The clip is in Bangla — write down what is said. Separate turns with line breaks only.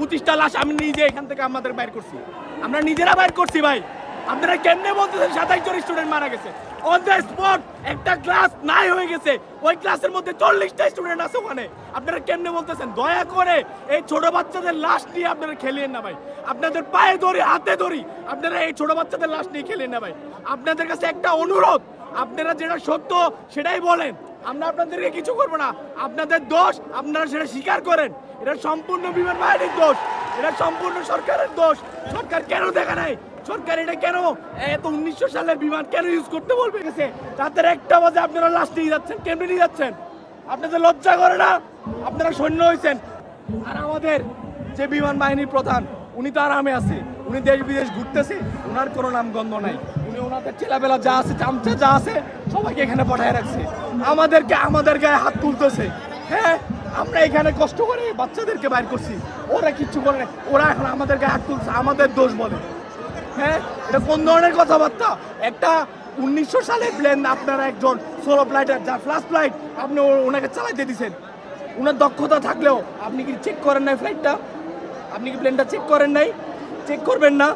25টা লাশ আমি নিজে এখান থেকে আমাদের বাইর করছি, আমরা নিজেরা বাইর করছি ভাই। আপনারা কেমনে বলতেছেন 27 জন স্টুডেন্ট মারা গেছে অন দ্য স্পট? একটা ক্লাস নাই হয়ে গেছে, ওই ক্লাসের মধ্যে 40টা স্টুডেন্ট আছে ওখানে। আপনারা কেমনে বলতেছেন? দয়া করে এই ছোট বাচ্চাদের লাশ নিয়ে আপনারা খেলিয়েন না ভাই, আপনাদের পায়ে ধরি হাতে ধরি, আপনারা এই ছোট বাচ্চাদের লাশ নিয়ে খেলিয়েন না ভাই। আপনাদের কাছে একটা অনুরোধ, আপনারা যেটা সত্য সেটাই বলেন, আমরা আপনাদেরকে কিছু করবো না। আপনাদের দোষ আপনারা সেটা স্বীকার করেন, এটা সম্পূর্ণ বিমান বাহিনীর দোষ, এটা সম্পূর্ণ সরকারের দোষ। সরকার কেন দেখা নাই? সরকার এটা কেন এত 1900 সালের বিমান কেন ইউজ করতে বলবে? গেছে রাতের 1টা বাজে আপনারা লাশ নিয়ে যাচ্ছেন, কেমনে নিয়ে যাচ্ছেন? আপনাদের লজ্জা করে না? আপনারা সৈন্য হয়েছেন। আর আমাদের যে বিমান বাহিনীর প্রধান, উনি তো আরামে আছে, উনি দেশ বিদেশ ঘুরতেছে, ওনার কোনো নাম গন্ধ নাই। উনি ওনাদের ছেলেবেলা যা আছে, চামচা যা আছে, সবাইকে এখানে পাঠায় রাখছে। আমাদের গায়ে হাত তুলতেছে। হ্যাঁ, আমরা এখানে কষ্ট করে বাচ্চাদেরকে বাইর করছি, ওরা কিচ্ছু করে না, ওরা এখন আমাদের গায়ে হাত তুলছে, আমাদের দোষ বলে। হ্যাঁ, এটা কোন ধরনের কথাবার্তা? একটা 1900 সালের প্লেন, আপনারা একজন সোলো ফ্লাইটার, যার ফার্স্ট ফ্লাইট, আপনি ওনাকে চালাইতে দিচ্ছেন। ওনার দক্ষতা থাকলেও আপনি কি চেক করেন নাই ফ্লাইটটা? আপনি কি প্লেনটা চেক করেন নাই? চেক করবেন না?